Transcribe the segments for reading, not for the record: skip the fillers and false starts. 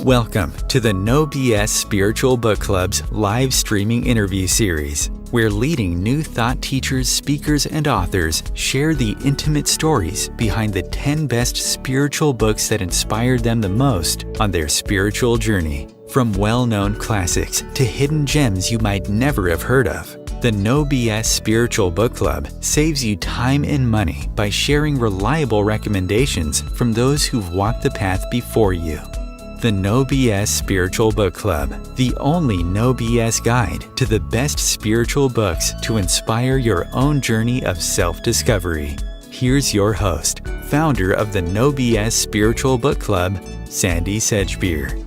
Welcome to the No BS Spiritual Book Club's live streaming interview series, where leading new thought teachers, speakers, and authors share the intimate stories behind the 10 best spiritual books that inspired them the most on their spiritual journey. From well-known classics to hidden gems you might never have heard of, the No BS Spiritual Book Club saves you time and money by sharing reliable recommendations from those who've walked the path before you. The No BS Spiritual Book Club, the only no BS guide to the best spiritual books to inspire your own journey of self-discovery. Here's your host, founder of the No BS Spiritual Book Club, Sandie Sedgbeer.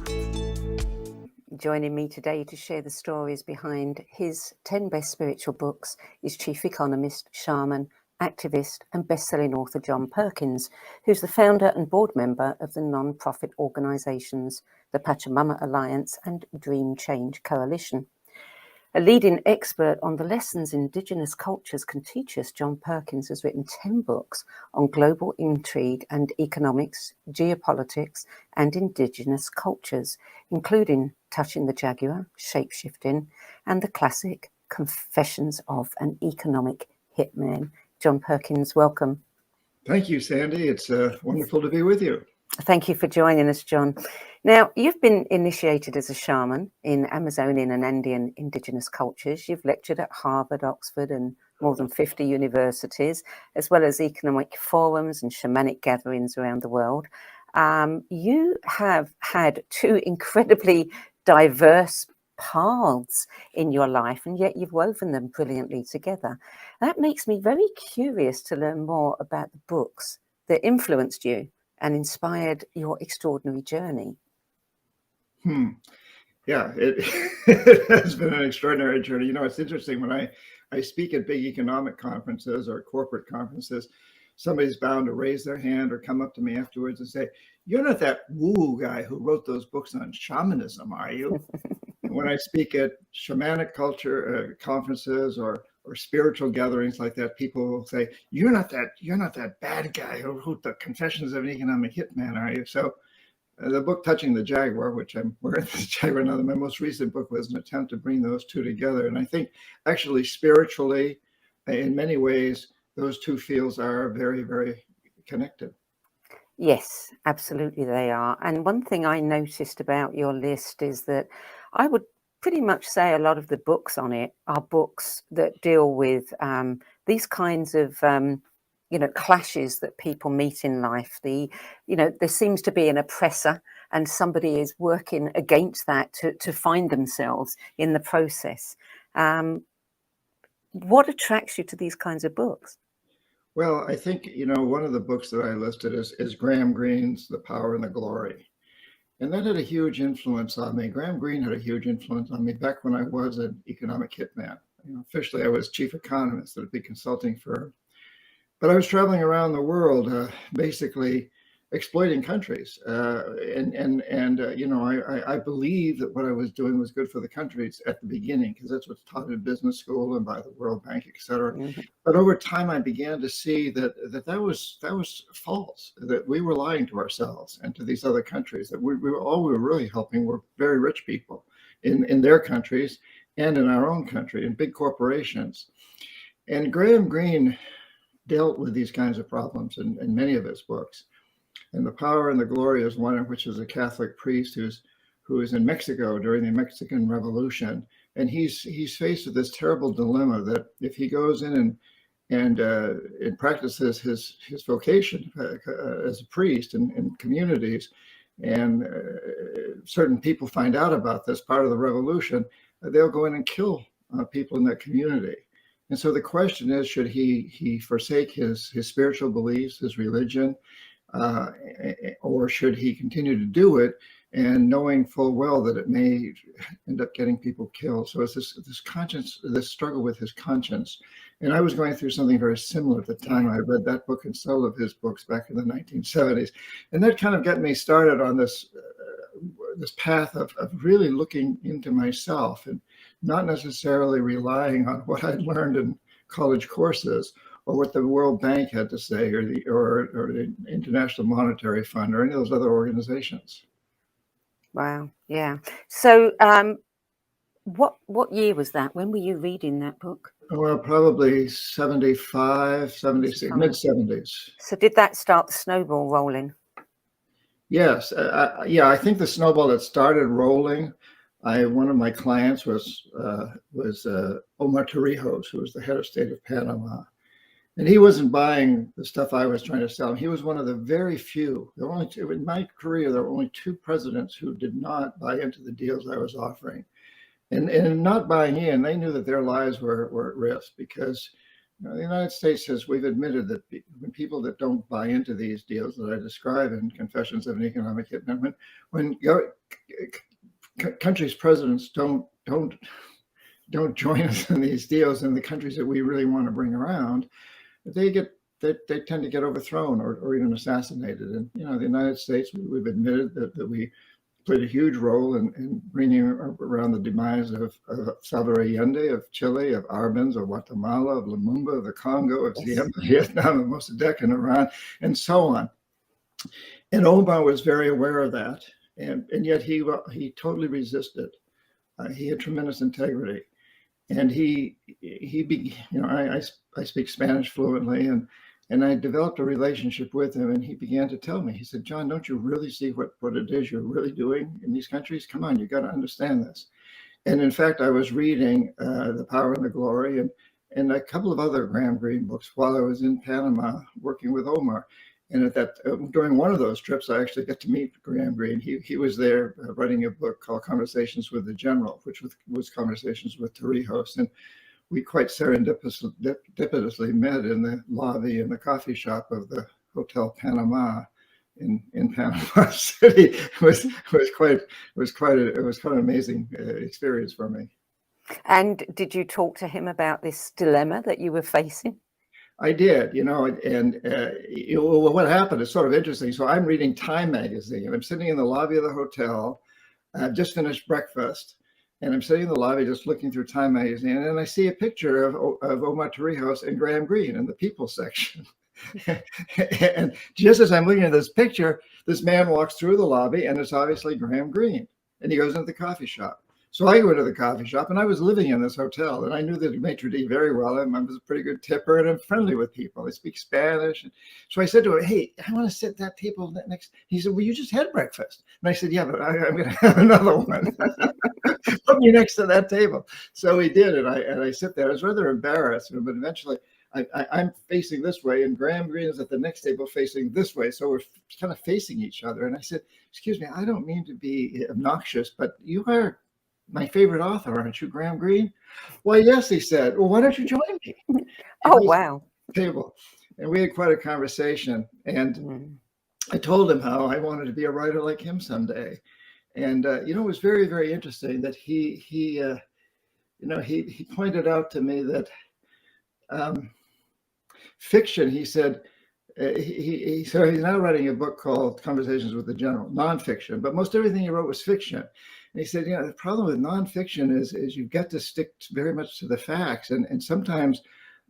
Joining me today to share the stories behind his 10 best spiritual books is chief economist, shaman, activist and best-selling author John Perkins, who's the founder and board member of the non-profit organisations, the Pachamama Alliance and Dream Change Coalition. A leading expert on the lessons indigenous cultures can teach us, John Perkins has written 10 books on global intrigue and economics, geopolitics and indigenous cultures, including Touching the Jaguar, Shapeshifting and the classic Confessions of an Economic Hitman. John Perkins, welcome. Thank you, Sandie. It's wonderful to be with you. Thank you for joining us, John. Now, you've been initiated as a shaman in Amazonian and Andean indigenous cultures. You've lectured at Harvard, Oxford, and more than 50 universities, as well as economic forums and shamanic gatherings around the world. You have had two incredibly diverse paths in your life, and yet you've woven them brilliantly together. That makes me very curious to learn more about the books that influenced you and inspired your extraordinary journey. Yeah, it has been an extraordinary journey. You know, it's interesting when I speak at big economic conferences or corporate conferences, somebody's bound to raise their hand or come up to me afterwards and say, "You're not that woo guy who wrote those books on shamanism, are you?" When I speak at shamanic culture conferences or spiritual gatherings like that, people will say, you're not that bad guy who wrote the Confessions of an Economic Hitman, are you? So the book Touching the Jaguar, which I'm wearing this jaguar now, my most recent book was an attempt to bring those two together. And I think actually spiritually, in many ways, those two fields are very, very connected. Yes, absolutely they are. And one thing I noticed about your list is that I would pretty much say a lot of the books on it are books that deal with these kinds of, clashes that people meet in life. There seems to be an oppressor and somebody is working against that to find themselves in the process. What attracts you to these kinds of books? Well, I think, one of the books that I listed is Graham Greene's The Power and the Glory. And that had a huge influence on me. Graham Greene had a huge influence on me back when I was an economic hitman. Officially, I was chief economist at a big consulting firm. But I was traveling around the world, basically exploiting countries. I believe that what I was doing was good for the countries at the beginning, because that's what's taught in business school and by the World Bank, et cetera. Mm-hmm. But over time, I began to see that was false, that we were lying to ourselves and to these other countries, that we were really helping were very rich people in their countries and in our own country, in big corporations. And Graham Greene dealt with these kinds of problems in many of his books. And The Power and the Glory is one of which is a Catholic priest who is in Mexico during the Mexican Revolution. And he's faced with this terrible dilemma that if he goes in and practices his vocation as a priest in communities, and certain people find out about this part of the revolution, they'll go in and kill people in that community. And so the question is, should he forsake his spiritual beliefs, his religion, or should he continue to do it, and knowing full well that it may end up getting people killed? So it's this conscience, this struggle with his conscience. And I was going through something very similar at the time. I read that book and several of his books back in the 1970s. And that kind of got me started on this path of really looking into myself and not necessarily relying on what I'd learned in college courses or what the World Bank had to say or the International Monetary Fund or any of those other organizations. Wow. Yeah. So, what year was that? When were you reading that book? Well, probably 75, 76, 75. mid-70s. So did that start the snowball rolling? Yes. Yeah, I think the snowball that started rolling, one of my clients was Omar Torrijos, who was the head of state of Panama. And he wasn't buying the stuff I was trying to sell him. He was one of the very few. There were only two, in my career, there were only two presidents who did not buy into the deals I was offering. And not buying in, they knew that their lives were at risk because the United States has, we've admitted that when people that don't buy into these deals that I describe in Confessions of an Economic Hitman, when countries' presidents don't join us in these deals in the countries that we really want to bring around, they tend to get overthrown or even assassinated. And the United States, we've admitted that we played a huge role in bringing around the demise of Salvador Allende, of Chile, of Arbenz, of Guatemala, of Lumumba, of the Congo, of Vietnam, of Mossadegh in Iran, and so on. And Omar was very aware of that, and yet he totally resisted. He had tremendous integrity, and I speak Spanish fluently, and I developed a relationship with him, and he began to tell me, he said, John, don't you really see what it is you're really doing in these countries? Come on, you got to understand this. And in fact, I was reading The Power and the Glory and a couple of other Graham Greene books while I was in Panama working with Omar. And during one of those trips, I actually got to meet Graham Greene. He was there writing a book called Conversations with the General, which was Conversations with Torrijos. And we quite serendipitously met in the lobby in the coffee shop of the Hotel Panama in Panama City. It was quite an amazing experience for me. And did you talk to him about this dilemma that you were facing? I did, and what happened is sort of interesting. So I'm reading Time magazine. I'm sitting in the lobby of the hotel. I've just finished breakfast. And I'm sitting in the lobby just looking through Time magazine, and I see a picture of Omar Torrijos and Graham Greene in the people section. And just as I'm looking at this picture, this man walks through the lobby, and it's obviously Graham Greene. And he goes into the coffee shop. So I go into the coffee shop, and I was living in this hotel, and I knew the maitre d' very well. I was a pretty good tipper, and I'm friendly with people. I speak Spanish. And so I said to him, hey, I want to sit at that table next. He said, well, you just had breakfast. And I said, yeah, but I'm going to have another one. Put me next to that table. So he did, and I sit there. I was rather embarrassed, but eventually I'm facing this way, and Graham Greene is at the next table facing this way. So we're kind of facing each other. And I said, excuse me, I don't mean to be obnoxious, but you are my favorite author, aren't you, Graham Greene? Well, yes, he said. Well, why don't you join me? Oh, wow. Table. And we had quite a conversation. And I told him how I wanted to be a writer like him someday. And, it was very, very interesting that he pointed out to me that fiction, he said, he's now writing a book called Conversations with the General, nonfiction, but most everything he wrote was fiction. And he said, the problem with nonfiction is you get to stick very much to the facts. And sometimes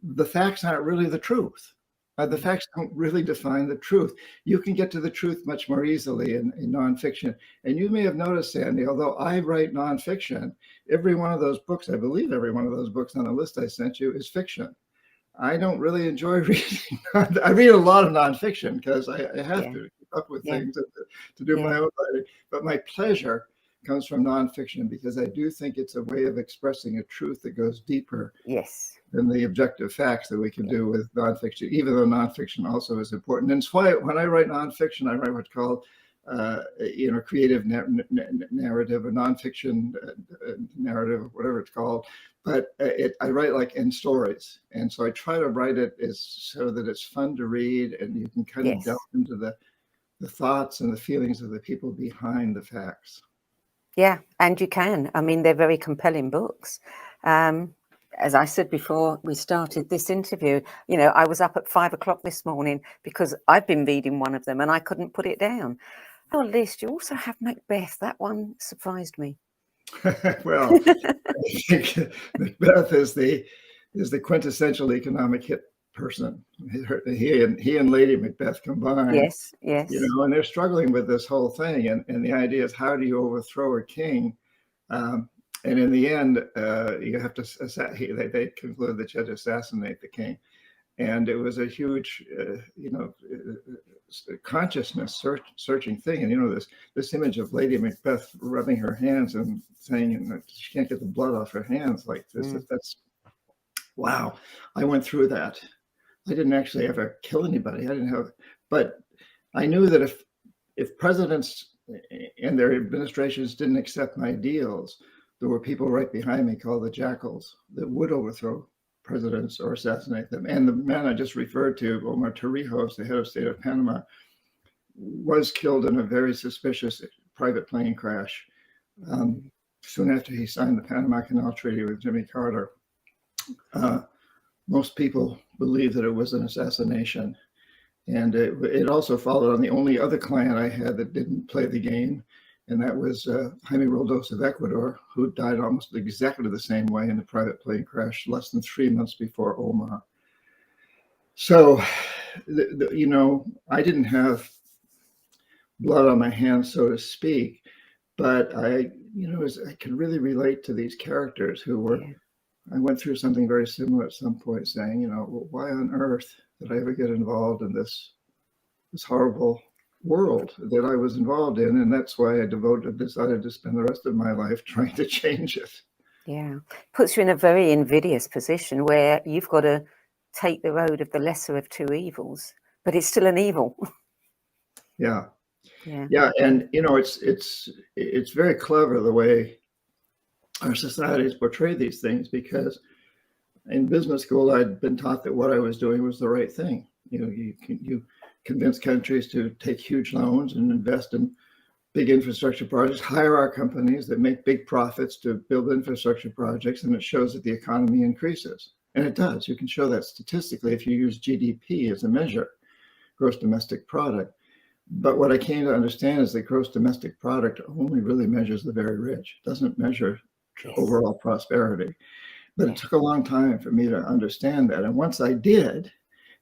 the facts aren't really the truth. The facts don't really define the truth. You can get to the truth much more easily in nonfiction. And you may have noticed, Sandie, although I write nonfiction, every one of those books, I believe every one of those books on the list I sent you is fiction. I don't really enjoy reading. I read a lot of nonfiction because I have to keep up with things to do my own writing. But my pleasure comes from nonfiction because I do think it's a way of expressing a truth that goes deeper than the objective facts that we can do with nonfiction, even though nonfiction also is important. And it's why when I write nonfiction, I write what's called creative narrative or nonfiction narrative, whatever it's called. But I write like in stories. And so I try to write it so that it's fun to read and you can kind of delve into the thoughts and the feelings of the people behind the facts. Yeah, and you can. I mean, they're very compelling books. As I said before we started this interview, I was up at 5 o'clock this morning because I've been reading one of them and I couldn't put it down. On your list, you also have Macbeth. That one surprised me. Well, I think Macbeth is the quintessential economic hit person. He and Lady Macbeth combined. Yes, yes. And they're struggling with this whole thing. And the idea is, how do you overthrow a king? And in the end, you have to, they conclude that you had to assassinate the king. And it was a huge, consciousness searching thing. And, this image of Lady Macbeth rubbing her hands and saying that she can't get the blood off her hands like this. That's, wow. I went through that. I didn't actually ever kill anybody. But I knew that if presidents and their administrations didn't accept my ideals, there were people right behind me called the jackals that would overthrow presidents or assassinate them. And the man I just referred to, Omar Torrijos, the head of state of Panama, was killed in a very suspicious private plane crash soon after he signed the Panama Canal Treaty with Jimmy Carter. Most people believe that it was an assassination. And it also followed on the only other client I had that didn't play the game, and that was Jaime Roldos of Ecuador, who died almost exactly the same way in a private plane crash less than 3 months before Omar. So, I didn't have blood on my hands, so to speak, but I could really relate to these characters who were, I went through something very similar at some point, saying, why on earth did I ever get involved in this horrible world that I was involved in? And that's why I decided to spend the rest of my life trying to change it. Yeah, puts you in a very invidious position where you've got to take the road of the lesser of two evils, but it's still an evil. Yeah. Yeah. And it's very clever the way our societies portray these things, because in business school I'd been taught that what I was doing was the right thing. You convince countries to take huge loans and invest in big infrastructure projects, hire our companies that make big profits to build infrastructure projects, and it shows that the economy increases. And it does. You can show that statistically if you use GDP as a measure, gross domestic product. But what I came to understand is that gross domestic product only really measures the very rich. It doesn't measure overall prosperity. But it took a long time for me to understand that. And once I did,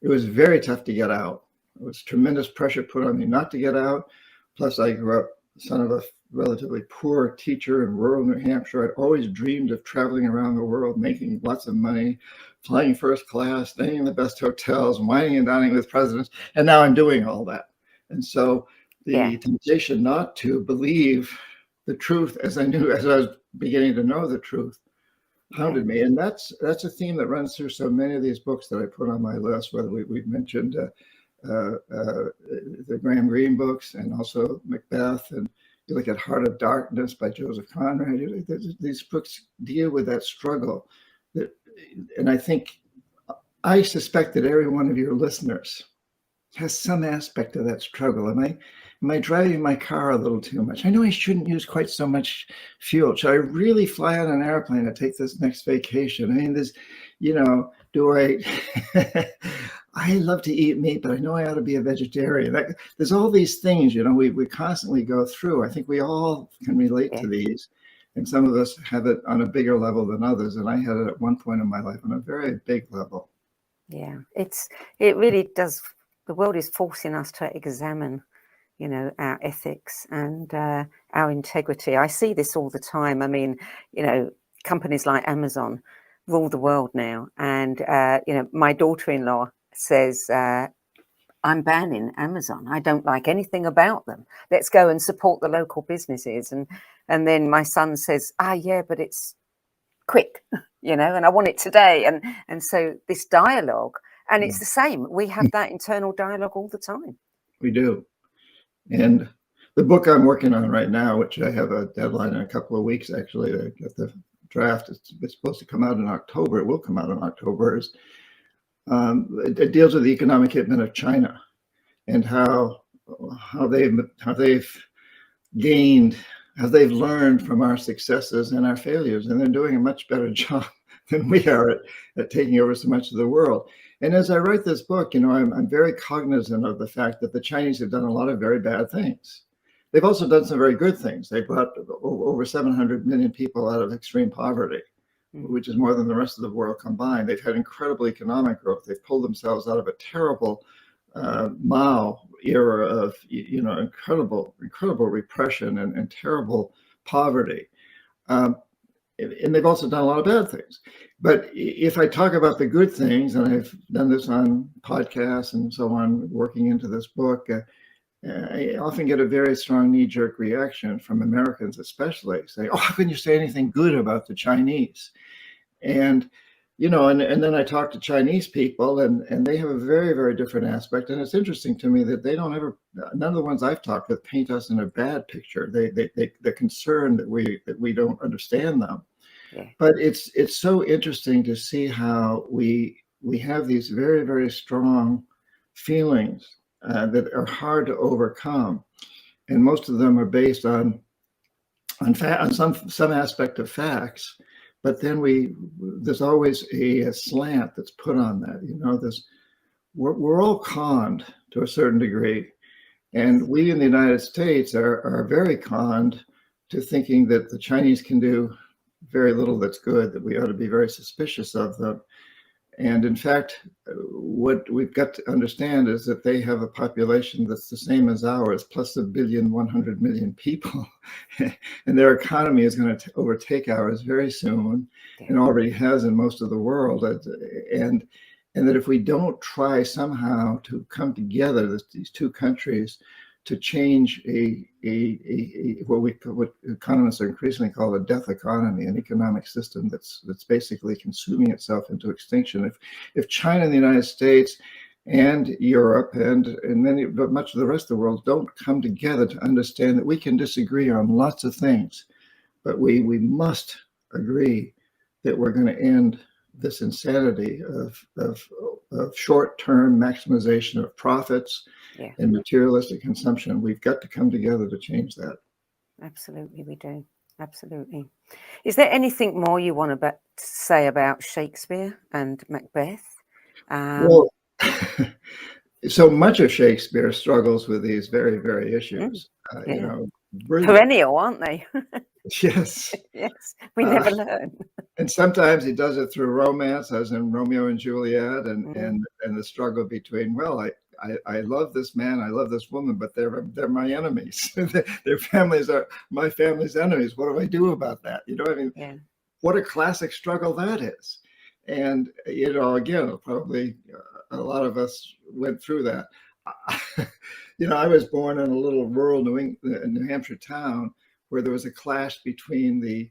it was very tough to get out. There was tremendous pressure put on me not to get out. Plus, I grew up son of a relatively poor teacher in rural New Hampshire. I'd always dreamed of traveling around the world, making lots of money, flying first class, staying in the best hotels, wining and dining with presidents. And now I'm doing all that. And so the temptation not to believe the truth, as I was beginning to know the truth, hounded me. And that's a theme that runs through so many of these books that I put on my list, whether we've mentioned the Graham Greene books, and also Macbeth, and you look at Heart of Darkness by Joseph Conrad. These books deal with that struggle. And I suspect that every one of your listeners has some aspect of that struggle. Am I driving my car a little too much? I know I shouldn't use quite so much fuel. Should I really fly on an airplane to take this next vacation? I mean, I love to eat meat, but I know I ought to be a vegetarian. There's all these things, we constantly go through. I think we all can relate to these. And some of us have it on a bigger level than others. And I had it at one point in my life on a very big level. Yeah. It really does. The world is forcing us to examine, our ethics and our integrity. I see this all the time. I mean, companies like Amazon rule the world now. And, my daughter-in-law says, I'm banning Amazon. I don't like anything about them. Let's go and support the local businesses. And then my son says, yeah, but it's quick, and I want it today. And so this dialogue, and it's the same. We have that internal dialogue all the time. We do. And the book I'm working on right now, which I have a deadline in a couple of weeks, actually, to get the draft. It's supposed to come out in October. It will come out in October. It deals with the economic hitment of China and how they've learned from our successes and our failures, and they're doing a much better job than we are at taking over so much of the world. And as I write this book, I'm very cognizant of the fact that the Chinese have done a lot of very bad things. They've also done some very good things. They brought over 700 million people out of extreme poverty. which is more than the rest of the world combined. They've had incredible economic growth. They've pulled themselves out of a terrible Mao era of incredible repression and terrible poverty. And they've also done a lot of bad things. But if I talk about the good things, and I've done this on podcasts and so on, working into this book, I often get a very strong knee-jerk reaction from Americans, especially, saying, "Oh, how can you say anything good about the Chinese?" And and then I talk to Chinese people, and they have a very, very different aspect. And it's interesting to me that they don't ever, none of the ones I've talked with paint us in a bad picture. They're concerned that we don't understand them. Yeah. But it's so interesting to see how we have these very, very strong feelings that are hard to overcome, and most of them are based on some aspect of facts. But then there's always a slant that's put on that. We're all conned to a certain degree, and we in the United States are very conned to thinking that the Chinese can do very little that's good, that we ought to be very suspicious of them. And in fact, what we've got to understand is that they have a population that's the same as ours, plus 1.1 billion people. And their economy is going to overtake ours very soon, and already has in most of the world. And that if we don't try somehow to come together, these two countries, to change what economists are increasingly call a death economy, an economic system that's basically consuming itself into extinction. If China and the United States and Europe and but much of the rest of the world don't come together to understand that we can disagree on lots of things, but we must agree that we're going to end this insanity of short-term maximization of profits and materialistic consumption. We've got to come together to change that. Absolutely, we do. Absolutely. Is there anything more you want to say about Shakespeare and Macbeth? Well, so much of Shakespeare struggles with these very, very issues. Perennial, aren't they? Yes. Yes, we never learn. And sometimes he does it through romance, as in Romeo and Juliet, and the struggle between, well, I love this man, I love this woman, but they're my enemies. Their families are my family's enemies. What do I do about that? What a classic struggle that is. And again, probably a lot of us went through that. I was born in a little rural New Hampshire town where there was a clash between the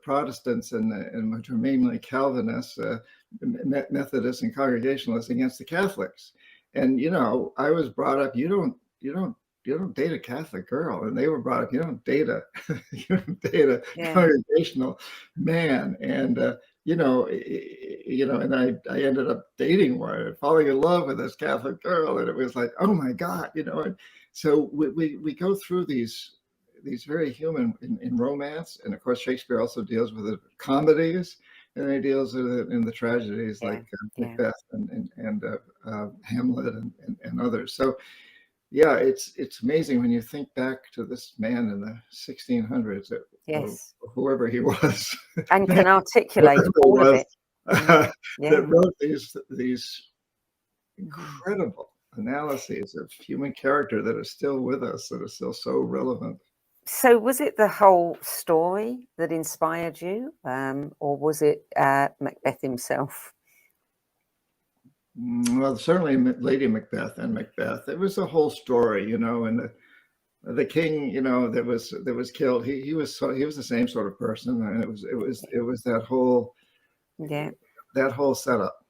Protestants and which were mainly Calvinists, Methodists, and Congregationalists against the Catholics. And I was brought up, you don't date a Catholic girl, and they were brought up, you don't date a congregational man. And and I ended up dating one, falling in love with this Catholic girl, and it was like, oh my God, And so we go through these very human in romance, and of course Shakespeare also deals with the comedies, and he deals with it in the tragedies like Macbeth and Hamlet and others. So it's amazing when you think back to this man in the 1600s, or whoever he was, and can articulate all of it. That wrote these incredible analyses of human character that are still with us, that are still so relevant. So was it the whole story that inspired you, or was it Macbeth himself? Well, certainly Lady Macbeth and Macbeth. It was the whole story, and the king, that was killed. He was the same sort of person, and it was that whole setup.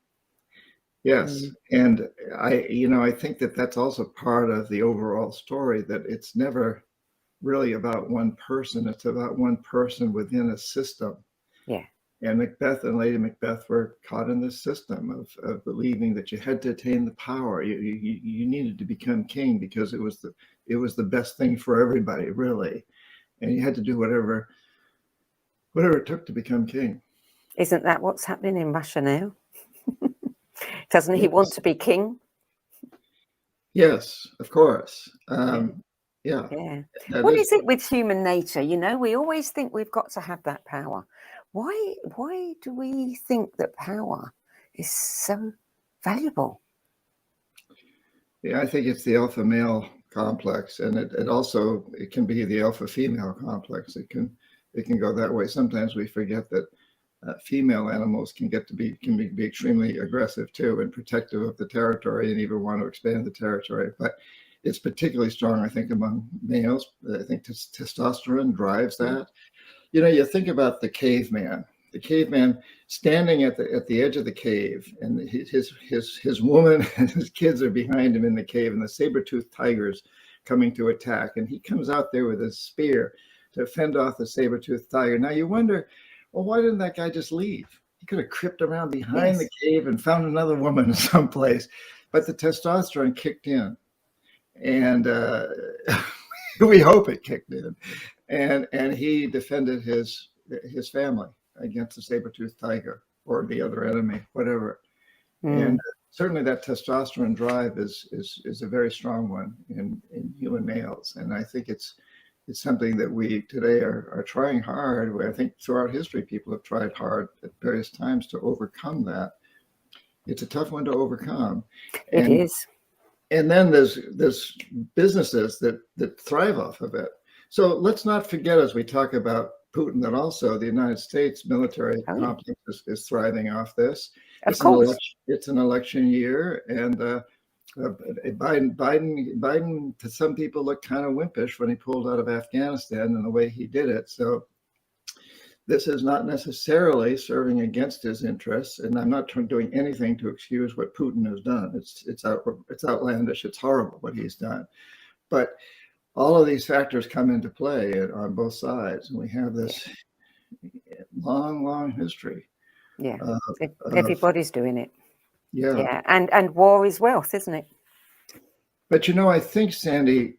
Yes, and I think that's also part of the overall story, that it's never really about one person. It's about one person within a system. Yeah. And Macbeth and Lady Macbeth were caught in this system of believing that you had to attain the power. You needed to become king because it was the best thing for everybody, really. And you had to do whatever it took to become king. Isn't that what's happening in Russia now? Doesn't he want to be king? Yes, of course. What is it with human nature? We always think we've got to have that power. Why do we think that power is so valuable? Yeah, I think it's the alpha male complex, and it also it can be the alpha female complex. It can go that way. Sometimes we forget that female animals can be extremely aggressive too, and protective of the territory, and even want to expand the territory. But it's particularly strong, I think, among males. I think testosterone drives that. You know, you think about the caveman standing at the edge of the cave, and his woman and his kids are behind him in the cave, and the saber-toothed tiger's coming to attack, and he comes out there with his spear to fend off the saber-toothed tiger. Now you wonder, well, why didn't that guy just leave? He could have crept around behind the cave and found another woman someplace, but the testosterone kicked in, and we hope it kicked in, and he defended his family against the saber-toothed tiger or the other enemy, whatever. And certainly that testosterone drive is a very strong one in human males, and I think it's something that we today are trying hard. I think throughout history, people have tried hard at various times to overcome that. It's a tough one to overcome. It is. And then there's businesses that thrive off of it. So let's not forget, as we talk about Putin, that also the United States military complex is thriving off this. It's an election year, and Biden to some people looked kind of wimpish when he pulled out of Afghanistan and the way he did it. So this is not necessarily serving against his interests, and I'm not doing anything to excuse what Putin has done. It's outlandish. It's horrible what he's done, but all of these factors come into play on both sides, and we have this long history. Yeah, everybody's doing it. Yeah, and war is wealth, isn't it? But you know, I think, Sandie,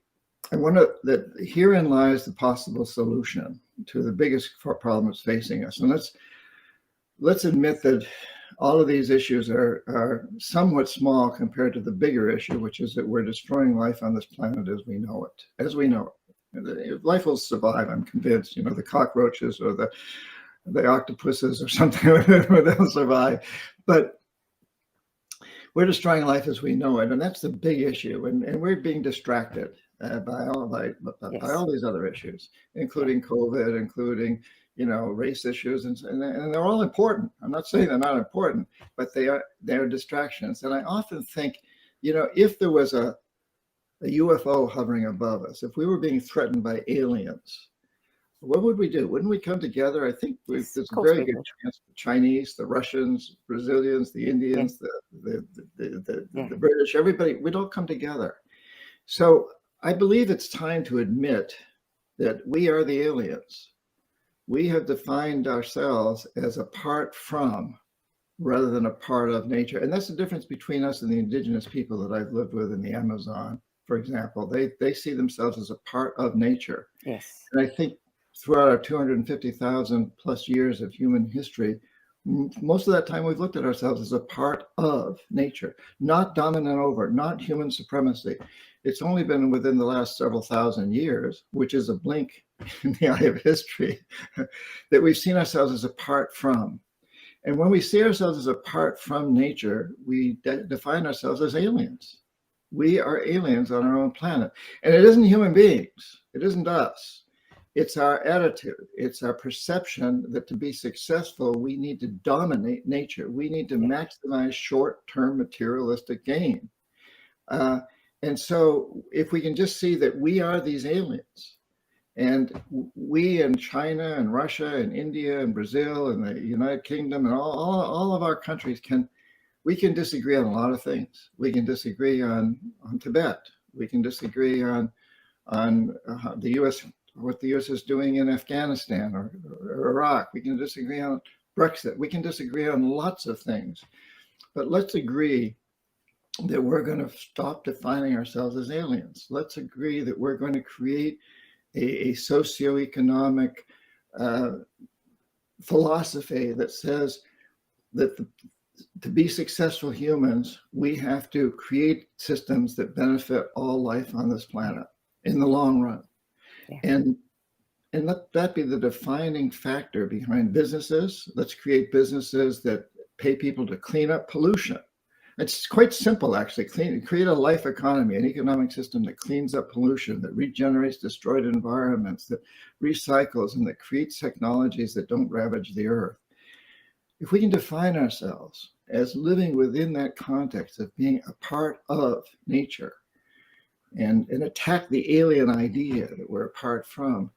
that herein lies the possible solution to the biggest problem that's facing us. And let's admit that all of these issues are somewhat small compared to the bigger issue, which is that we're destroying life on this planet as we know it. Life will survive, I'm convinced. You know, the cockroaches or the octopuses or something, they'll survive. But we're destroying life as we know it, and that's the big issue. And we're being distracted by all these other issues, including COVID, including race issues, and they're all important. I'm not saying they're not important, but they're distractions. And I often think, if there was a UFO hovering above us, if we were being threatened by aliens, what would we do? Wouldn't we come together? I think there's a very good chance the Chinese, the Russians, Brazilians, the Indians, the British, everybody, we'd all come together. So I believe it's time to admit that we are the aliens. We have defined ourselves as apart from rather than a part of nature. And that's the difference between us and the indigenous people that I've lived with in the Amazon, for example. They see themselves as a part of nature. Yes. And I think throughout our 250,000 plus years of human history, most of that time we've looked at ourselves as a part of nature, not dominant over, not human supremacy. It's only been within the last several thousand years, which is a blink in the eye of history, that we've seen ourselves as apart from. And when we see ourselves as apart from nature, we define ourselves as aliens. We are aliens on our own planet. And it isn't human beings. It isn't us. It's our attitude. It's our perception that to be successful, we need to dominate nature. We need to maximize short-term materialistic gain. And so if we can just see that we are these aliens, and we and China and Russia and India and Brazil and the United Kingdom and all of our countries we can disagree on a lot of things. We can disagree on Tibet. We can disagree on the U.S., what the U.S. is doing in Afghanistan or Iraq. We can disagree on Brexit. We can disagree on lots of things. But let's agree that we're going to stop defining ourselves as aliens. Let's agree that we're going to create a socioeconomic philosophy that says that to be successful humans, we have to create systems that benefit all life on this planet in the long run. Yeah. And and let that be the defining factor behind businesses. Let's create businesses that pay people to clean up pollution. It's quite simple, actually. Create a life economy, an economic system that cleans up pollution, that regenerates destroyed environments, that recycles, and that creates technologies that don't ravage the earth. If we can define ourselves as living within that context of being a part of nature and attack the alien idea that we're apart from,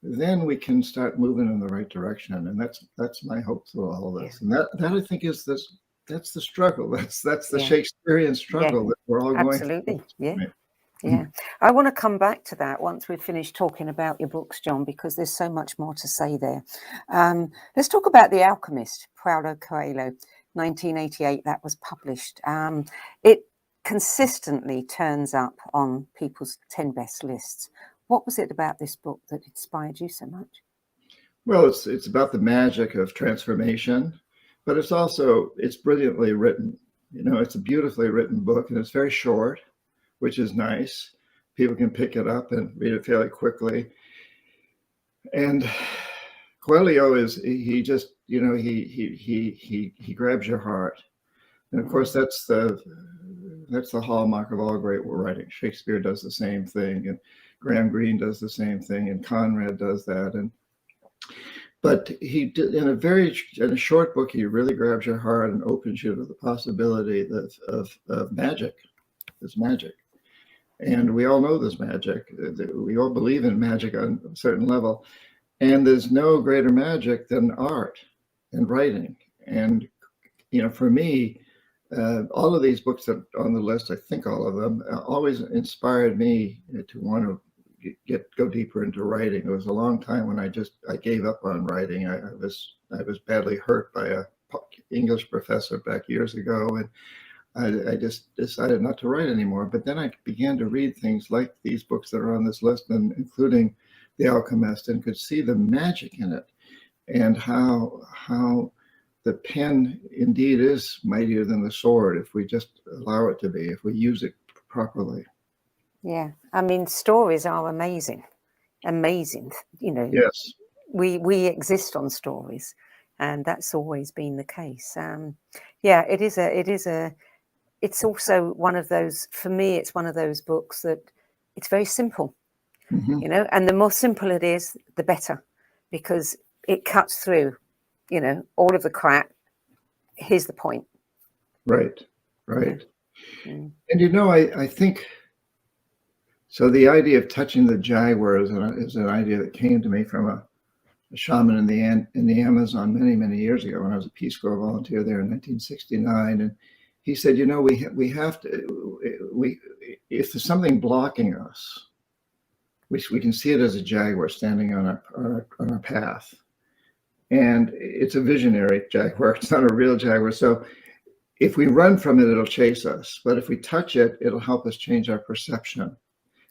then we can start moving in the right direction. And that's my hope through all this. And that I think is this. That's the struggle. That's the Shakespearean struggle that we're all going through. Absolutely. Yeah. I want to come back to that once we've finished talking about your books, John, because there's so much more to say there. Let's talk about The Alchemist, Paulo Coelho, 1988, that was published. It consistently turns up on people's 10 best lists. What was it about this book that inspired you so much? Well, it's about the magic of transformation. But it's brilliantly written. It's a beautifully written book, and it's very short, which is nice. People can pick it up and read it fairly quickly. And Coelho he grabs your heart. And of course, that's the hallmark of all great writing. Shakespeare does the same thing, and Graham Greene does the same thing, and Conrad does that. But he did in a short book. He really grabs your heart and opens you to the possibility of magic. There's magic, and we all know there's magic. We all believe in magic on a certain level, and there's no greater magic than art and writing. And for me, all of these books that are on the list, I think all of them, always inspired me to want to go deeper into writing. It was a long time when I gave up on writing. I was badly hurt by a English professor back years ago, and I just decided not to write anymore. But then I began to read things like these books that are on this list, and including The Alchemist, and could see the magic in it, and how the pen indeed is mightier than the sword if we just allow it to be, if we use it properly. Yeah, I mean, stories are amazing. Yes, we exist on stories, and that's always been the case. It's also one of those, for me, it's one of those books that it's very simple, and the more simple it is, the better, because it cuts through, all of the crap. Here's the point. Right. And I think. So the idea of touching the jaguar is an idea that came to me from a shaman in the Amazon many years ago when I was a Peace Corps volunteer there in 1969, and he said, we have to, if there's something blocking us, we can see it as a jaguar standing on our path, and it's a visionary jaguar. It's not a real jaguar. So if we run from it, it'll chase us. But if we touch it, it'll help us change our perception.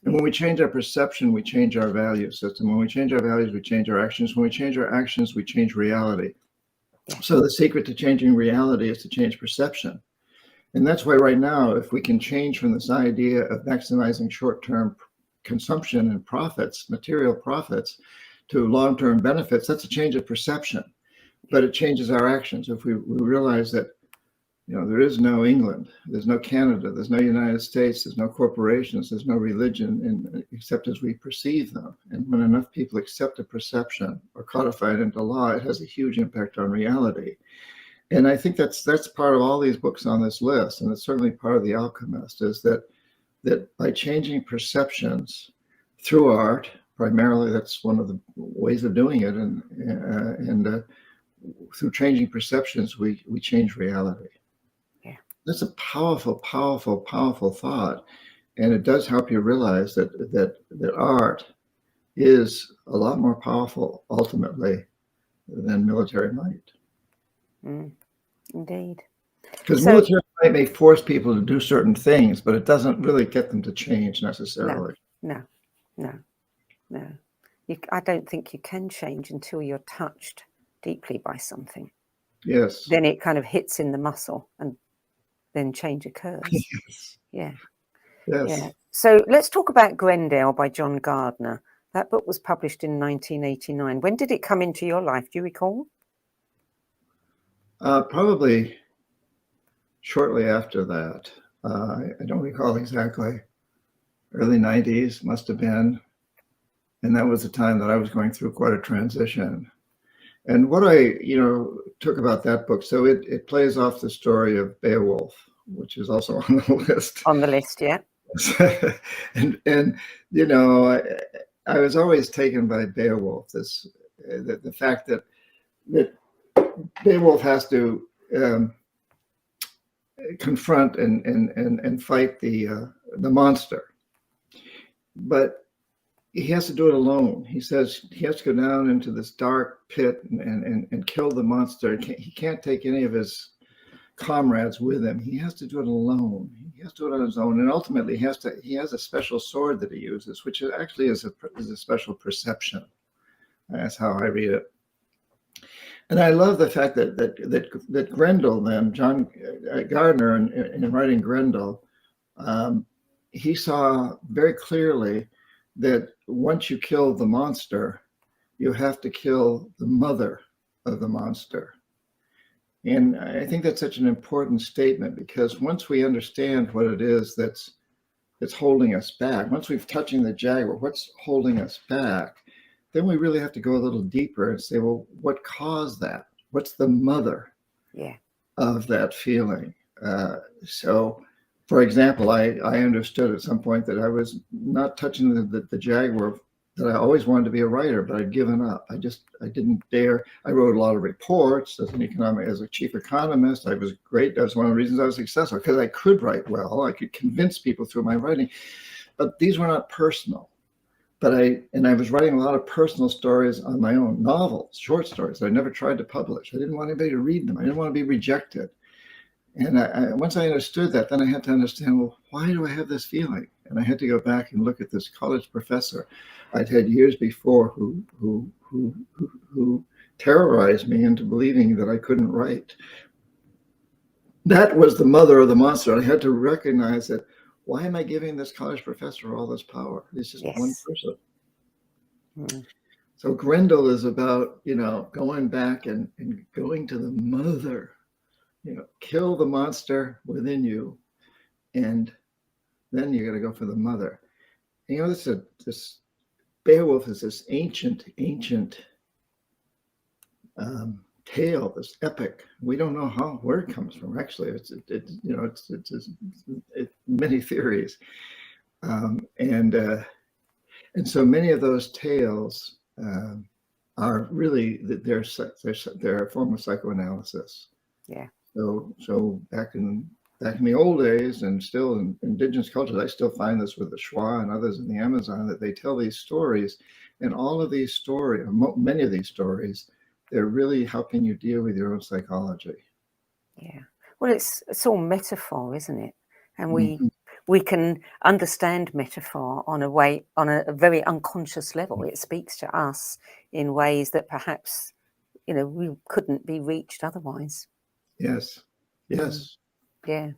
And when we change our perception, we change our value system. When we change our values, we change our actions. When we change our actions, we change reality. So the secret to changing reality is to change perception. And that's why right now, if we can change from this idea of maximizing short-term consumption and profits, material profits, to long-term benefits, that's a change of perception. But it changes our actions. If we realize that there is no England, there's no Canada, there's no United States, there's no corporations, there's no religion, except as we perceive them. And when enough people accept a perception or codify it into law, it has a huge impact on reality. And I think that's part of all these books on this list, and it's certainly part of The Alchemist, is that by changing perceptions through art, primarily that's one of the ways of doing it, and through changing perceptions, we change reality. That's a powerful thought, and it does help you realize that art is a lot more powerful ultimately than military might. Indeed, because military might may force people to do certain things, but it doesn't really get them to change necessarily. No. I don't think you can change until you're touched deeply by something. Yes. Then it kind of hits in the muscle, and then change occurs. Yes. Yeah. Yes. Yeah. So let's talk about Grindle by John Gardner. That book was published in 1989. When did it come into your life? Do you recall? Probably shortly after that. I don't recall exactly. Early 90s must have been. And that was the time that I was going through quite a transition. And what I, took about that book, so it plays off the story of Beowulf, which is also on the list. On the list, yeah. and I was always taken by Beowulf. The fact that Beowulf has to confront and fight the monster, but he has to do it alone. He says he has to go down into this dark pit and kill the monster. He can't take any of his comrades with him. He has to do it alone. He has to do it on his own. And ultimately, he has a special sword that he uses, which actually is a special perception. That's how I read it. And I love the fact that Grindle, then John Gardner, in writing Grindle, he saw very clearly that once you kill the monster, you have to kill the mother of the monster. And I think that's such an important statement, because once we understand what it is that's holding us back, once we've touching the jaguar, what's holding us back, then we really have to go a little deeper and say, well, what caused that? What's the mother of that feeling? So, for example, I understood at some point that I was not touching the jaguar, that I always wanted to be a writer, but I'd given up. I didn't dare. I wrote a lot of reports as a chief economist. I was great. That was one of the reasons I was successful, because I could write well. I could convince people through my writing, but these were not personal. But I was writing a lot of personal stories on my own, novels, short stories that I never tried to publish. I didn't want anybody to read them. I didn't want to be rejected. And once I understood that, then I had to understand, well, why do I have this feeling? And I had to go back and look at this college professor I'd had years before who terrorized me into believing that I couldn't write. That was the mother of the monster. I had to recognize that. Why am I giving this college professor all this power? He's just one person. Mm. So Grindle is about, going back and going to the mother, kill the monster within you, and then you're going to go for the mother. And, this Beowulf is this ancient tale, this epic. We don't know where it comes from. Actually, it's many theories, and so many of those tales are really they're a form of psychoanalysis. Yeah. So back in the old days, and still in indigenous cultures, I still find this with the Shwa and others in the Amazon, that they tell these stories, and all of these stories, many of these stories, they're really helping you deal with your own psychology. Yeah. Well, it's all metaphor, isn't it? And we can understand metaphor on a very unconscious level. It speaks to us in ways that perhaps, we couldn't be reached otherwise. Yes. Yeah.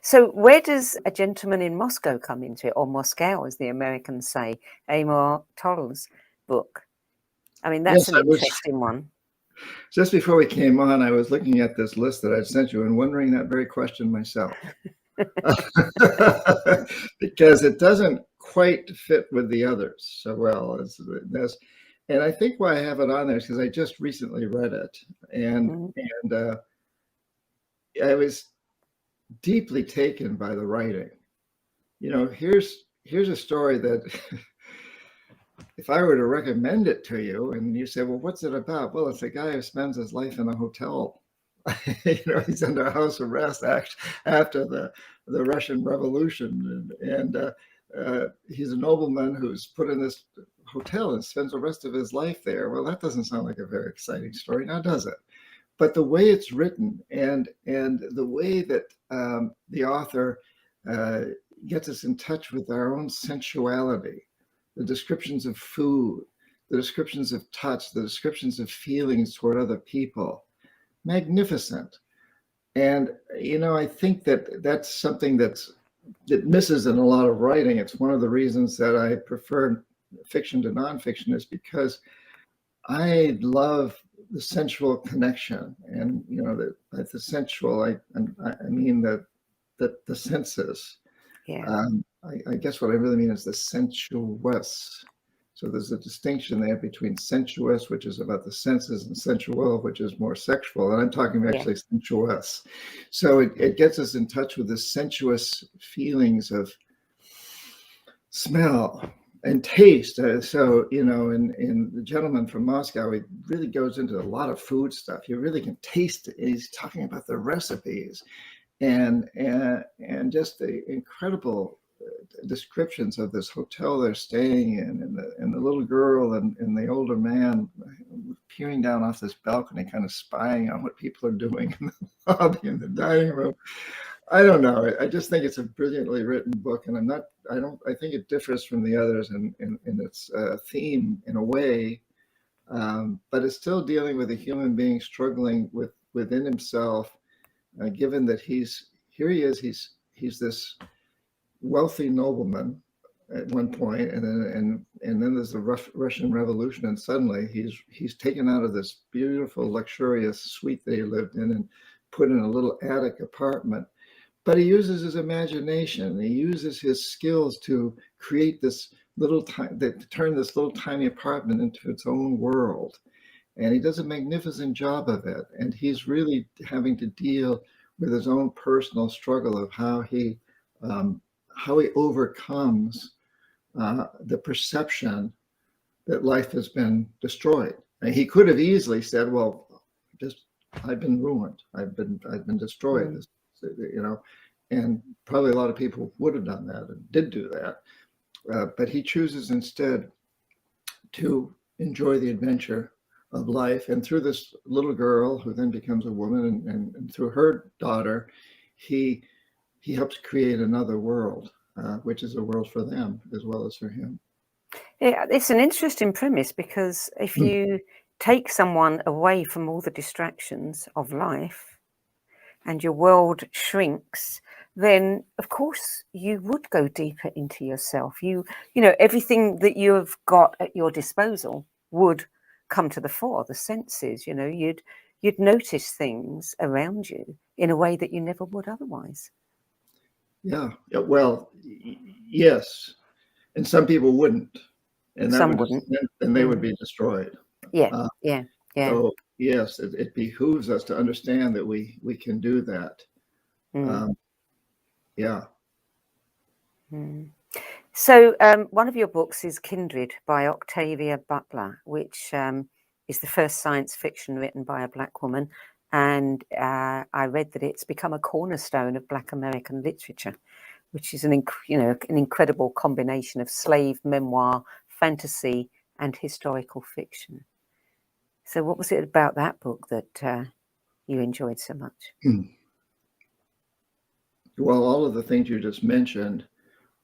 So where does A Gentleman in Moscow come into it, or Moscow, as the Americans say, Amor Tolls' book? I mean, that's an interesting one. Just before we came on, I was looking at this list that I'd sent you and wondering that very question myself. Because it doesn't quite fit with the others so well as this. And I think why I have it on there is because I just recently read it. And I was deeply taken by the writing. Here's a story that if I were to recommend it to you and you say, well, what's it about? Well, it's a guy who spends his life in a hotel. He's under house arrest after the Russian Revolution. And he's a nobleman who's put in this hotel and spends the rest of his life there. Well, that doesn't sound like a very exciting story, now does it? But the way it's written and the way that the author gets us in touch with our own sensuality, the descriptions of food, the descriptions of touch, the descriptions of feelings toward other people, magnificent. And, I think that's something that misses in a lot of writing. It's one of the reasons that I prefer fiction to nonfiction is because I love the sensual connection, and the sensual. I mean the senses. Yeah. I guess what I really mean is the sensuous. So there's a distinction there between sensuous, which is about the senses, and sensual, which is more sexual. And I'm talking actually sensuous. So it gets us in touch with the sensuous feelings of smell and taste. So, in The Gentleman from Moscow, he really goes into a lot of food stuff. You really can taste it. He's talking about the recipes and just the incredible descriptions of this hotel they're staying in, and the little girl and the older man peering down off this balcony, kind of spying on what people are doing in the lobby, in the dining room. I don't know. I just think it's a brilliantly written book, and I think it differs from the others in its theme in a way, but it's still dealing with a human being struggling within himself, given that he's this wealthy nobleman at one point, and then there's the Russian Revolution, and suddenly he's taken out of this beautiful, luxurious suite that he lived in and put in a little attic apartment. But he uses his imagination. He uses his skills to create this turn this little tiny apartment into its own world, and he does a magnificent job of it. And he's really having to deal with his own personal struggle of how he overcomes the perception that life has been destroyed. And he could have easily said, "Well, I've been ruined. I've been destroyed." And probably a lot of people would have done that and did do that. But he chooses instead to enjoy the adventure of life. And through this little girl, who then becomes a woman, and through her daughter, he helps create another world, which is a world for them as well as for him. Yeah, it's an interesting premise, because if you take someone away from all the distractions of life and your world shrinks, then of course you would go deeper into yourself. Everything that you have got at your disposal would come to the fore, the senses. You'd notice things around you in a way that you never would otherwise. Yeah. Well, yes. And some people wouldn't. And some wouldn't. And they would be destroyed. Yeah. So yes, it behooves us to understand that we can do that. Yeah. So one of your books is Kindred by Octavia Butler, which is the first science fiction written by a Black woman. And I read that it's become a cornerstone of Black American literature, which is an incredible combination of slave memoir, fantasy, and historical fiction. So what was it about that book that you enjoyed so much? Well, all of the things you just mentioned,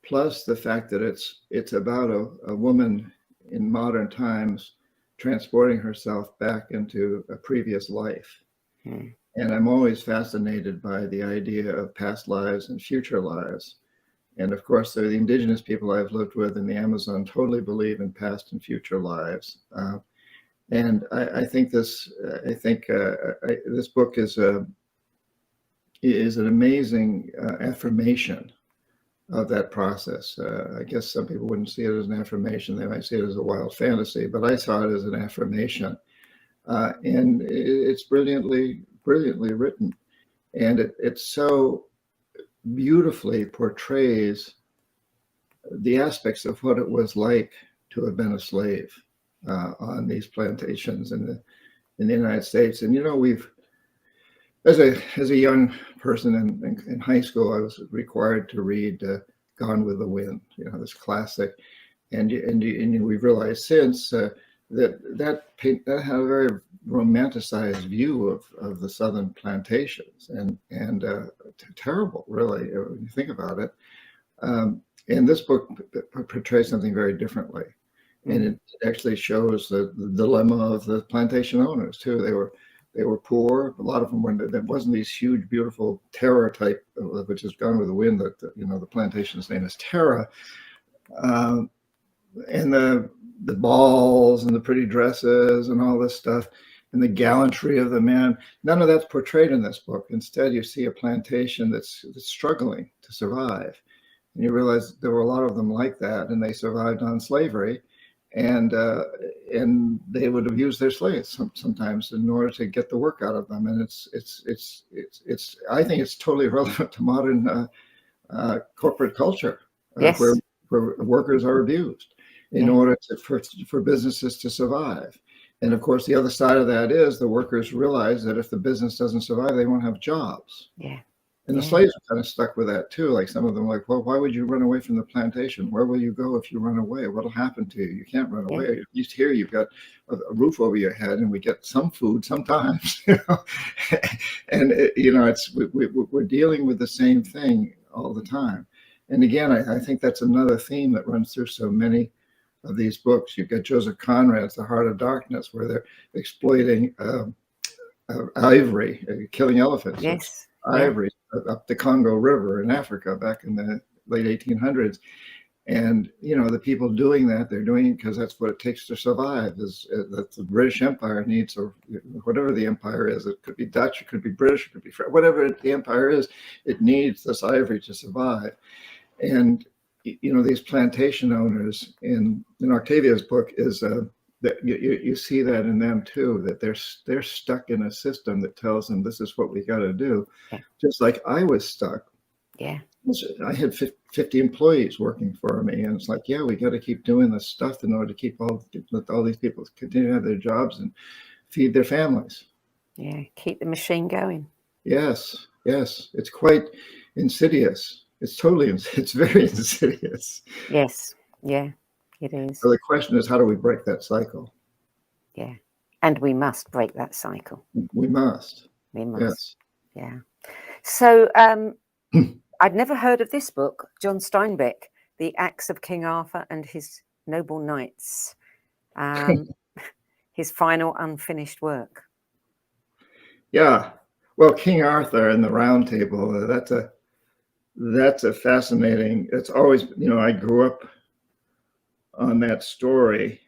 plus the fact that it's about a woman in modern times transporting herself back into a previous life. And I'm always fascinated by the idea of past lives and future lives. And of course, the indigenous people I've lived with in the Amazon totally believe in past and future lives. And I think this book is an amazing affirmation of that process. I guess some people wouldn't see it as an affirmation; they might see it as a wild fantasy. But I saw it as an affirmation, and it's brilliantly written, and it so beautifully portrays the aspects of what it was like to have been a slave on these plantations in the United States. And we've, as a young person in high school, I was required to read Gone with the Wind, this classic, and we've realized since that had a very romanticized view of the southern plantations, and terrible, really, when you think about it. And this book portrays something very differently. And it actually shows the dilemma of the plantation owners too. They were poor. A lot of them were. There wasn't these huge, beautiful Terra type, which is Gone with the Wind. That the plantation's name is Terra. and the balls and the pretty dresses and all this stuff and the gallantry of the men. None of that's portrayed in this book. Instead, you see a plantation that's struggling to survive. And you realize there were a lot of them like that, and they survived on slavery, and they would have used their slaves sometimes in order to get the work out of them. And it's I think it's totally relevant to modern corporate culture, Yes. where workers are abused in order for businesses to survive. And of course, the other side of that is the workers realize that if the business doesn't survive, they won't have jobs. Yeah. And the slaves are kind of stuck with that too. Like some of them, like, well, why would you run away from the plantation? Where will you go if you run away? What'll happen to you? You can't run away. At least here you've got a roof over your head, and we get some food sometimes. You know, and we're dealing with the same thing all the time. And again, I think that's another theme that runs through so many of these books. You've got Joseph Conrad's The Heart of Darkness, where they're exploiting ivory, killing elephants. Yes. Ivory up the Congo River in Africa back in the late 1800s. And, the people doing that, they're doing it because that's what it takes to survive. That the British Empire needs, or whatever the empire is. It could be Dutch, it could be British, it could be French, whatever the empire is, it needs this ivory to survive. And, these plantation owners in Octavia's book is that you see that in them too, that they're stuck in a system that tells them this is what we got to do. Just like I was stuck. Yeah. I had 50 employees working for me, and it's like, we got to keep doing this stuff in order to let all these people continue to have their jobs and feed their families. Yeah, keep the machine going. Yes, it's quite insidious. It's very insidious. Yes, yeah, it is. So the question is, how do we break that cycle? Yeah, and we must break that cycle. We must. We must. Yes. Yeah. So I'd never heard of this book, John Steinbeck, The Acts of King Arthur and His Noble Knights, his final unfinished work. Yeah. Well, King Arthur and the Round Table, that's a fascinating, it's always, I grew up on that story,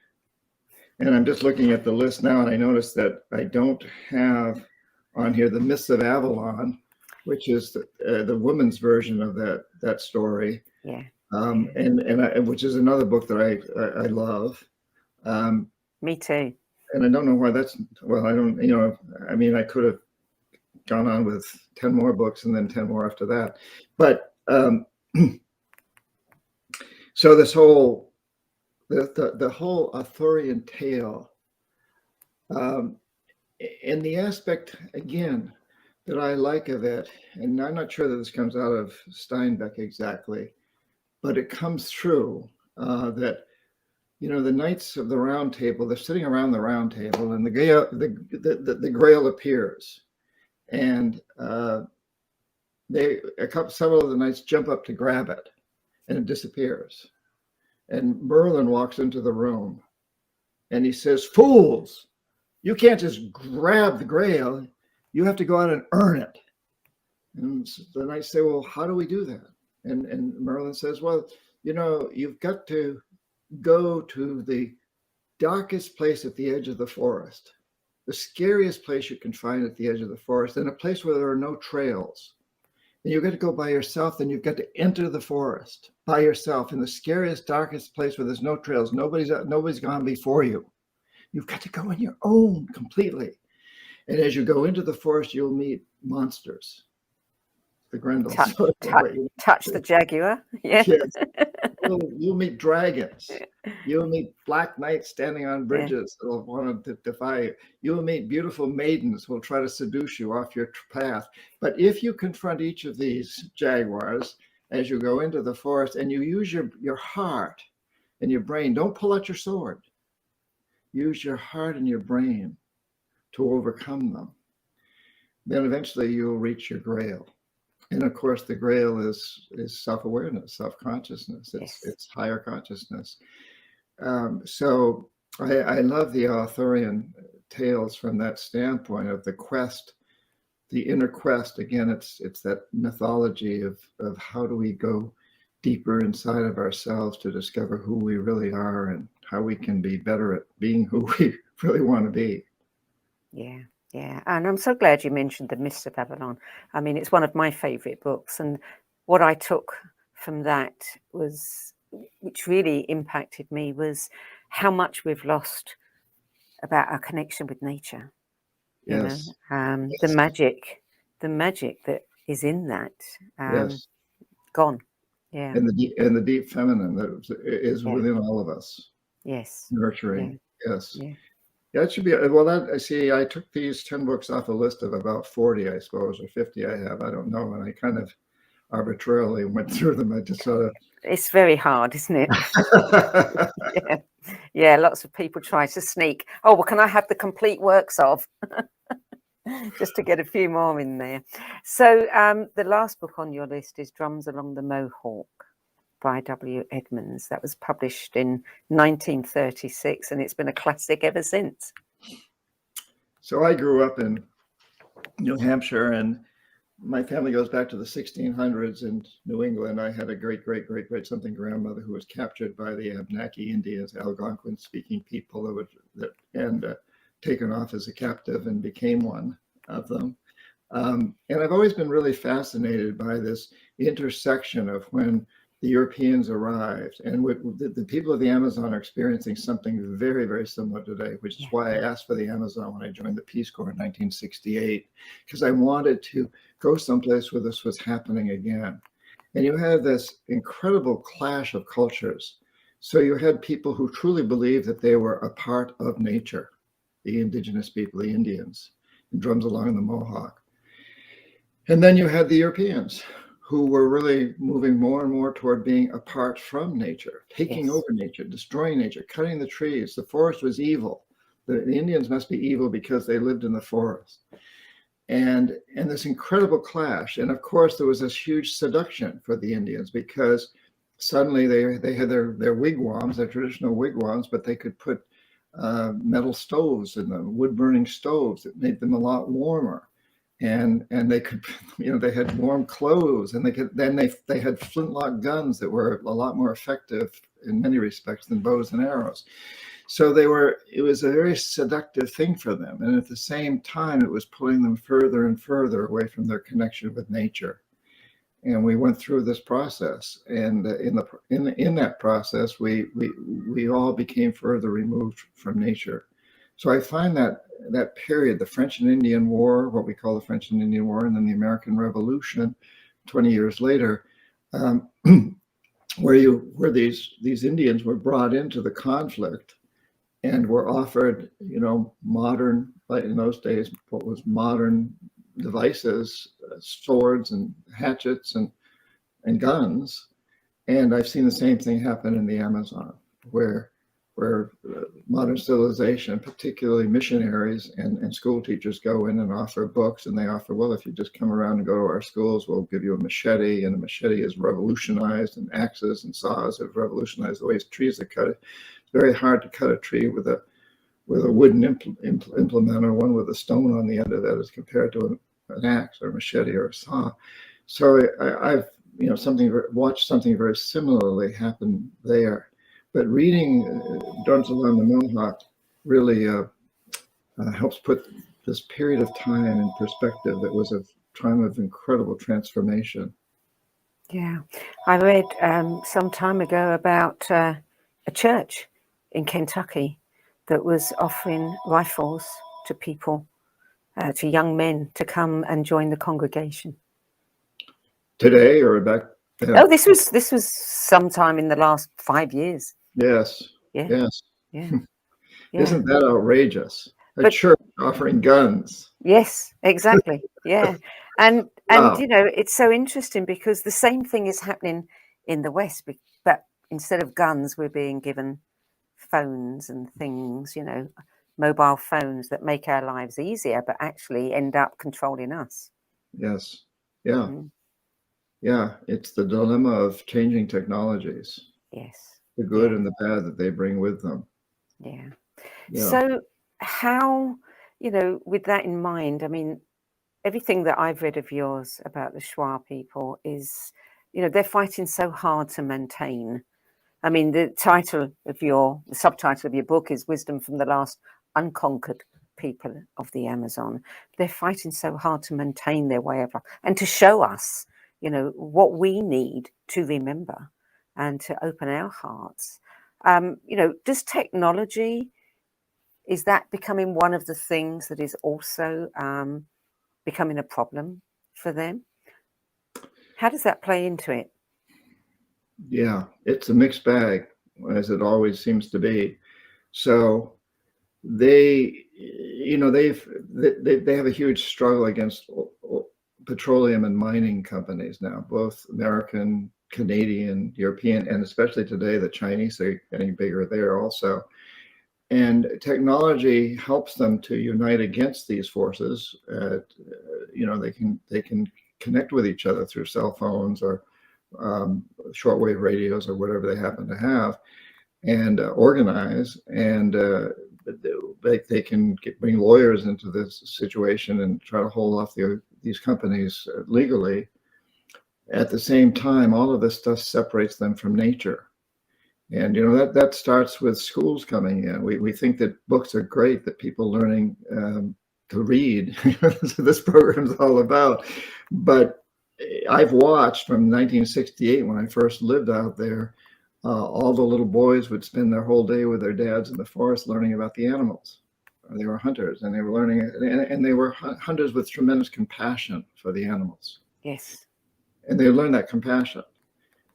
and I'm just looking at the list now, and I noticed that I don't have on here the Myths of Avalon, which is the woman's version of that story. Yeah. And which is another book that I love. Me too. And I don't know why I could have gone on with 10 more books and then 10 more after that. But so this whole, the whole Arthurian tale, and the aspect, again, that I like of it, and I'm not sure that this comes out of Steinbeck exactly, but it comes through that, the Knights of the Round Table, they're sitting around the Round Table, and the Grail appears, and several of the knights jump up to grab it, and it disappears. And Merlin walks into the room, and he says, "Fools, you can't just grab the Grail. You have to go out and earn it." And the knights say, "Well, how do we do that?" And Merlin says, "Well, you've got to go to the darkest place at the edge of the forest, the scariest place you can find at the edge of the forest, and a place where there are no trails. And you've got to go by yourself, then you've got to enter the forest by yourself in the scariest, darkest place where there's no trails. Nobody's gone before you. You've got to go on your own completely. And as you go into the forest, you'll meet monsters." The Grindle. Touch the Jaguar. Yeah. Yes. You'll meet dragons. You'll meet black knights standing on bridges that will want to defy you. You'll meet beautiful maidens who will try to seduce you off your path. But if you confront each of these jaguars as you go into the forest, and you use your heart and your brain, don't pull out your sword. Use your heart and your brain to overcome them. Then eventually you'll reach your Grail. And of course, the Grail is self-awareness, self-consciousness. It's higher consciousness. So I love the Arthurian tales from that standpoint of the quest, the inner quest. Again, it's that mythology of how do we go deeper inside of ourselves to discover who we really are and how we can be better at being who we really want to be. Yeah, yeah. And I'm so glad you mentioned The Mists of Babylon. I mean, it's one of my favorite books. And what I took from that was, which really impacted me, was how much we've lost about our connection with nature. You know, Yes. the magic that is in that, Yes. gone. Yeah. And the deep feminine that is Yeah. within all of us. Yes. Nurturing. Yeah. Yes. Yeah. Yeah, it should be. Well, that, I see, I took these 10 books off a list of about 40, I suppose, or 50 I have. I don't know. And I kind of arbitrarily went through them. I just sort of. It's very hard, isn't it? Yeah. Yeah. Lots of people try to sneak. Oh, well, can I have the complete works of? Just to get a few more in there. So the last book on your list is Drums Along the Mohawk by W. Edmonds. That was published in 1936, and it's been a classic ever since. So I grew up in New Hampshire, and my family goes back to the 1600s in New England. I had a great something grandmother who was captured by the Abenaki Indians, Algonquin speaking people, and taken off as a captive and became one of them. And I've always been really fascinated by this intersection of when the Europeans arrived, and the people of the Amazon are experiencing something very similar today, which is why I asked for the Amazon when I joined the Peace Corps in 1968, because I wanted to go someplace where this was happening again. And you had this incredible clash of cultures. So you had people who truly believed that they were a part of nature, the indigenous people, the Indians, and Drums Along the Mohawk. And then you had the Europeans, who were really moving more and more toward being apart from nature, taking over nature, destroying nature, cutting the trees. The forest was evil. The Indians must be evil because they lived in the forest. And this incredible clash. And of course, there was this huge seduction for the Indians because suddenly they had their wigwams, their traditional wigwams, but they could put metal stoves in them, wood-burning stoves that made them a lot warmer. And they could, they had warm clothes, and they had flintlock guns that were a lot more effective in many respects than bows and arrows. So it was a very seductive thing for them. And at the same time, it was pulling them further and further away from their connection with nature. And we went through this process, and in that process, we all became further removed from nature. So I find that period, the French and Indian War, what we call the French and Indian War, and then the American Revolution, 20 years later, where these Indians were brought into the conflict and were offered, modern, like in those days, what was modern devices, swords and hatchets and guns. And I've seen the same thing happen in the Amazon, where modern civilization, particularly missionaries and school teachers, go in and offer books, and they offer, well, if you just come around and go to our schools, we'll give you a machete, and a machete is revolutionized, and axes and saws have revolutionized the ways trees are cut. It's very hard to cut a tree with a wooden implement or one with a stone on the end of it as compared to an axe or a machete or a saw. So I've watched something very similarly happen there. But reading Drums Along the Mohawk really helps put this period of time in perspective. That was a time of incredible transformation. Yeah, I read some time ago about a church in Kentucky that was offering rifles to people, to young men, to come and join the congregation. Today or back then? Oh, this was sometime in the last 5 years. Yes. Yeah. Yes. Yeah. Isn't that outrageous? A church offering guns. Yes, exactly. Yeah. And Wow. it's so interesting because the same thing is happening in the West, but instead of guns, we're being given phones and things, mobile phones that make our lives easier, but actually end up controlling us. Yes. Yeah. Yeah. It's the dilemma of changing technologies. Yes. The good and the bad that they bring with them. Yeah. Yeah. So how, with that in mind, I mean, everything that I've read of yours about the Shuar people is they're fighting so hard to maintain. I mean, the subtitle of your book is Wisdom from the Last Unconquered People of the Amazon. They're fighting so hard to maintain their way of life and to show us, what we need to remember and to open our hearts. Does technology, is that becoming one of the things that is also becoming a problem for them? How does that play into it? Yeah, it's a mixed bag, as it always seems to be. So they have a huge struggle against petroleum and mining companies now, both American, Canadian, European, and especially today the Chinese are getting bigger there also. And technology helps them to unite against these forces. They can connect with each other through cell phones or shortwave radios or whatever they happen to have, and organize. And they can bring lawyers into this situation and try to hold off these companies legally. At the same time, all of this stuff separates them from nature. And that starts with schools coming in. We think that books are great, that people learning to read. That's what this program is all about. But I've watched from 1968, when I first lived out there, all the little boys would spend their whole day with their dads in the forest learning about the animals. They were hunters, and they were learning, and they were hunters with tremendous compassion for the animals. Yes. And they learned that compassion.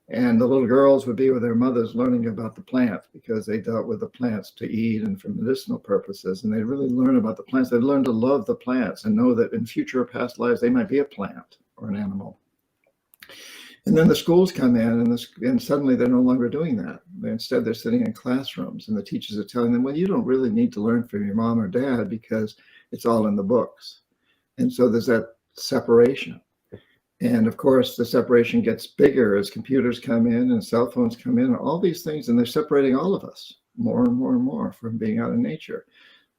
And the little girls would be with their mothers learning about the plants, because they dealt with the plants to eat and for medicinal purposes. And they really learn about the plants. They learn to love the plants and know that in future or past lives, they might be a plant or an animal. And then the schools come in, and suddenly they're no longer doing that. Instead, they're sitting in classrooms, and the teachers are telling them, well, you don't really need to learn from your mom or dad because it's all in the books. And so there's that separation. And of course, the separation gets bigger as computers come in and cell phones come in and all these things, and they're separating all of us more and more and more from being out in nature.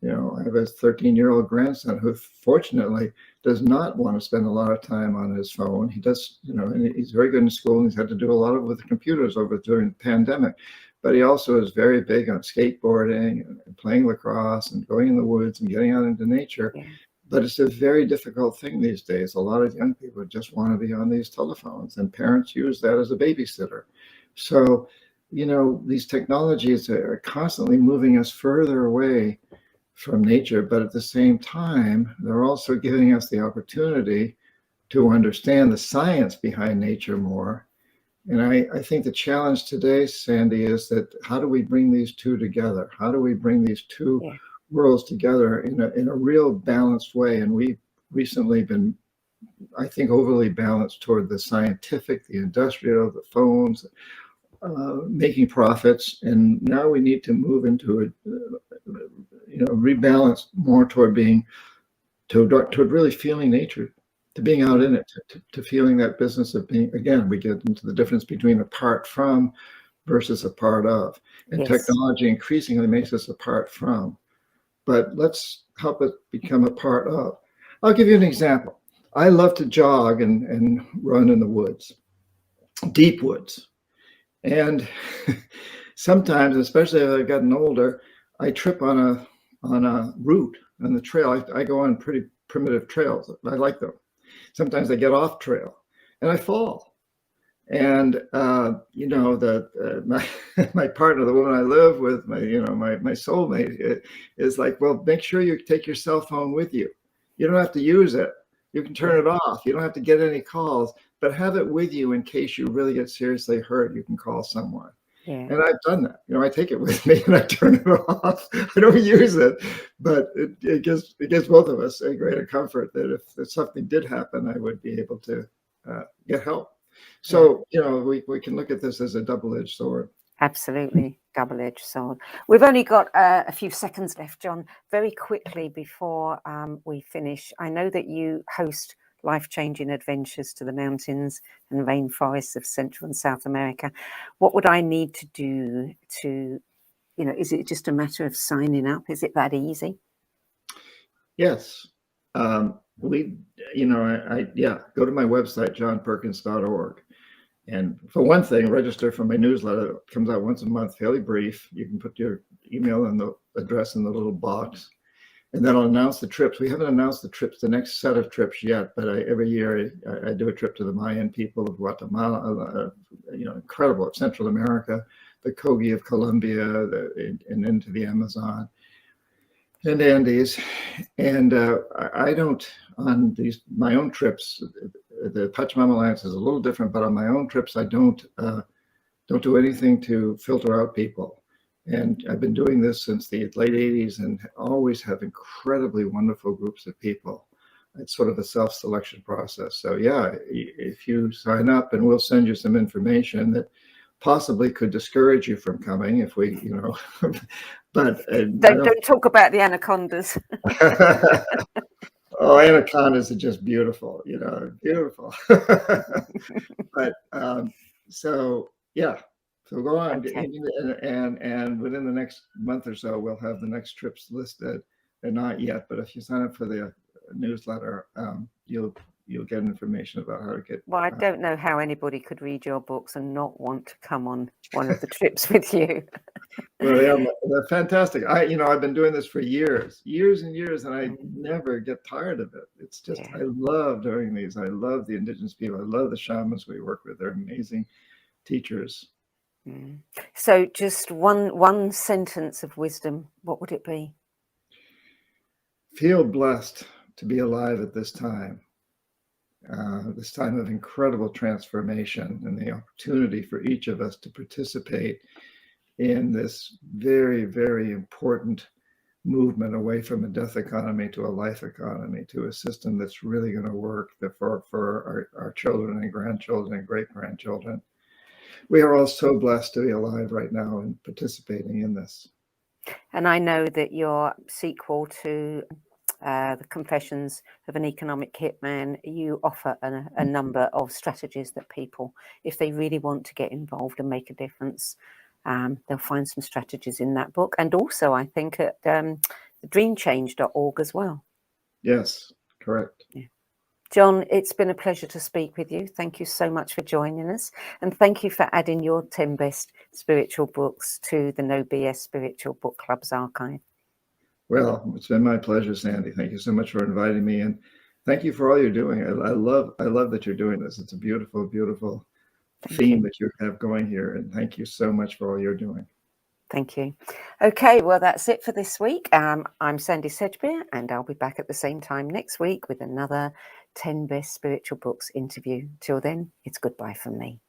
I have a 13-year-old grandson who fortunately does not want to spend a lot of time on his phone. He does, and he's very good in school, and he's had to do a lot with the computers during the pandemic. But he also is very big on skateboarding and playing lacrosse and going in the woods and getting out into nature. Yeah. But it's a very difficult thing these days. A lot of young people just want to be on these telephones, and parents use that as a babysitter. So, these technologies are constantly moving us further away from nature, but at the same time, they're also giving us the opportunity to understand the science behind nature more. And I think the challenge today, Sandie, is that how do we bring these two together? How do we bring these two worlds together in a real balanced way? And we've recently been, I think, overly balanced toward the scientific, the industrial, the phones, making profits. And now we need to move into rebalance more toward really feeling nature, to being out in it, to feeling that business of being. Again, we get into the difference between apart from versus a part of. And technology increasingly makes us a part from. But let's help it become a part of. I'll give you an example. I love to jog and run in the woods, deep woods. And sometimes, especially as I've gotten older, I trip on a route on the trail. I go on pretty primitive trails. I like them. Sometimes I get off trail and I fall. And my partner, the woman I live with, my soulmate, is like, well, make sure you take your cell phone with you. You don't have to use it. You can turn it off. You don't have to get any calls, but have it with you in case you really get seriously hurt. You can call someone. Yeah. And I've done that. I take it with me and I turn it off. I don't use it, but it gives both of us a greater comfort that if something did happen, I would be able to get help. So, we can look at this as a double-edged sword. Absolutely, double-edged sword. We've only got a few seconds left, John. Very quickly before we finish, I know that you host life-changing adventures to the mountains and rainforests of Central and South America. What would I need to do to, is it just a matter of signing up? Is it that easy? Yes. Go to my website, johnperkins.org. And for one thing, register for my newsletter. It comes out once a month, fairly brief. You can put your email and the address in the little box. And then I'll announce the trips. We haven't announced the trips, the next set of trips yet, but every year I do a trip to the Mayan people of Guatemala, incredible, Central America, the Kogi of Colombia, and into the Amazon and Andes. And I don't, on my own trips, the Pachamama Alliance is a little different, but on my own trips, I don't do anything to filter out people. And I've been doing this since the late 80s and always have incredibly wonderful groups of people. It's sort of a self-selection process. So yeah, if you sign up, and we'll send you some information that possibly could discourage you from coming if we, but don't talk about the anacondas. Oh, anacondas are just beautiful, beautiful. But so yeah. So go on, Okay. and within the next month or so, we'll have the next trips listed. They're not yet, but if you sign up for the newsletter, you'll get information about how to get. Well, I don't know how anybody could read your books and not want to come on one of the trips with you. Well, they're fantastic. I've been doing this for years and years, and I never get tired of it. It's just, I love doing these. I love the indigenous people. I love the shamans we work with. They're amazing teachers. So just one sentence of wisdom, what would it be? Feel blessed to be alive at this time of incredible transformation, and the opportunity for each of us to participate in this very, very important movement away from a death economy to a life economy, to a system that's really going to work for our children and grandchildren and great-grandchildren. We are all so blessed to be alive right now and participating in this. And I know that your sequel to The Confessions of an Economic Hitman, you offer a number of strategies that people, if they really want to get involved and make a difference, they'll find some strategies in that book. And also, I think, at dreamchange.org as well. Yes, correct. Yeah. John, it's been a pleasure to speak with you. Thank you so much for joining us. And thank you for adding your 10 best spiritual books to the No BS Spiritual Book Club's archive. Well, it's been my pleasure, Sandie. Thank you so much for inviting me. And thank you for all you're doing. I love that you're doing this. It's a beautiful, beautiful theme that you have going here. And thank you so much for all you're doing. Thank you. Okay, well, that's it for this week. I'm Sandie Sedgbeer, and I'll be back at the same time next week with another 10 Best Spiritual Books interview. Till then, it's goodbye from me.